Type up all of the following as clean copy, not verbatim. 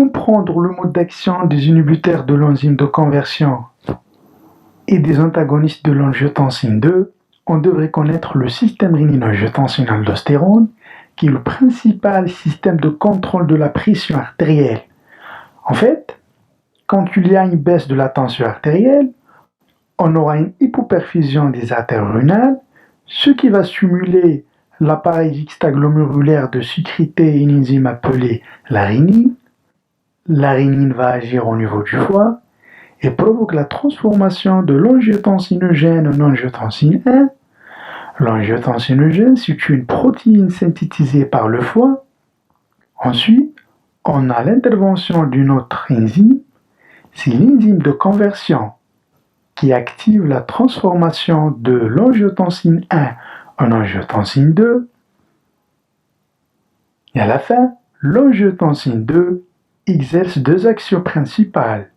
comprendre le mode d'action des inhibiteurs de l'enzyme de conversion et des antagonistes de l'angiotensine 2, on devrait connaître le système rénine-angiotensine-aldostérone, qui est le principal système de contrôle de la pression artérielle. En fait, quand il y a une baisse de la tension artérielle, on aura une hypoperfusion des artères rénales, ce qui va stimuler l'appareil juxtaglomérulaire de sécréter une enzyme appelée la rénine. La rénine va agir au niveau du foie et provoque la transformation de l'angiotensinogène en angiotensine 1. L'angiotensinogène, c'est une protéine synthétisée par le foie. Ensuite, on a l'intervention d'une autre enzyme, c'est l'enzyme de conversion qui active la transformation de l'angiotensine 1 en angiotensine 2. Et à la fin, l'angiotensine 2 exerce deux actions principales.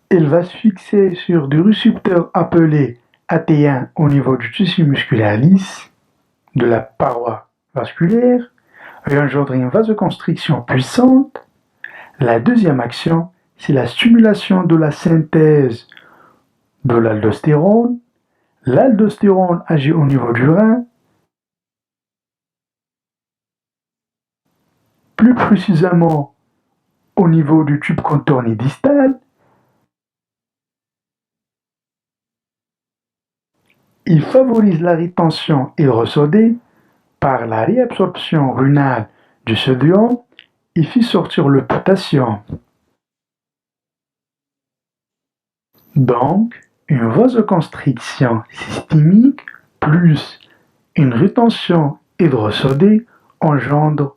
Elle va se fixer sur des récepteurs appelés AT1 au niveau du tissu musculaire lisse, de la paroi vasculaire, et engendrer une vasoconstriction puissante. La deuxième action, c'est la stimulation de la synthèse de l'aldostérone. L'aldostérone agit au niveau du rein, plus précisément au niveau du tube contourné distal. Il favorise la rétention hydrosodée par la réabsorption rénale du sodium et fait sortir le potassium. Donc, une vasoconstriction systémique plus une rétention hydrosodée engendre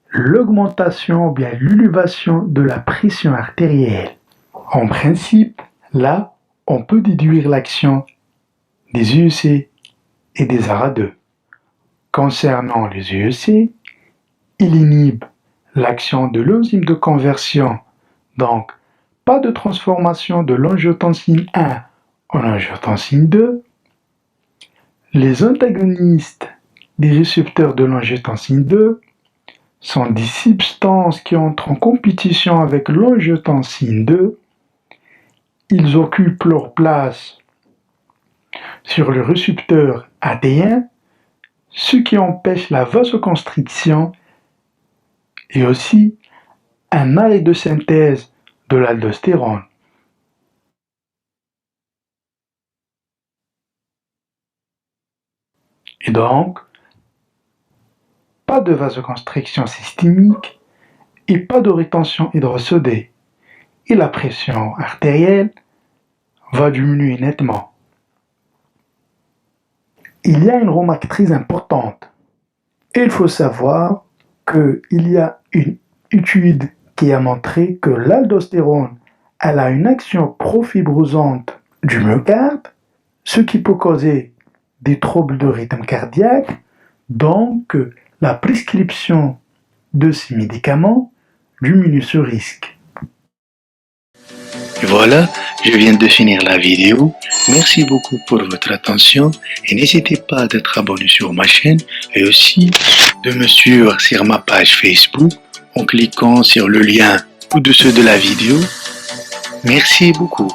l'augmentation ou bien l'élévation de la pression artérielle. En principe, là, on peut déduire l'action des UEC et des ARA2. Concernant les UEC, il inhibe l'action de l'enzyme de conversion, donc pas de transformation de l'angiotensine 1 en angiotensine 2. Les antagonistes des récepteurs de l'angiotensine 2 sont des substances qui entrent en compétition avec l'angiotensine 2. Ils occupent leur place sur le récepteur AT1, ce qui empêche la vasoconstriction et aussi un arrêt de synthèse de l'aldostérone. Et donc, pas de vasoconstriction systémique et pas de rétention hydrosodée. Et la pression artérielle va diminuer nettement. Il y a une remarque très importante. Il faut savoir qu'il y a une étude qui a montré que l'aldostérone elle a une action profibrosante du myocarde, ce qui peut causer des troubles de rythme cardiaque. Donc, la prescription de ces médicaments diminue ce risque. Voilà, je viens de finir la vidéo. Merci beaucoup pour votre attention et n'hésitez pas d'être abonné sur ma chaîne et aussi de me suivre sur ma page Facebook en cliquant sur le lien au-dessous de la vidéo. Merci beaucoup.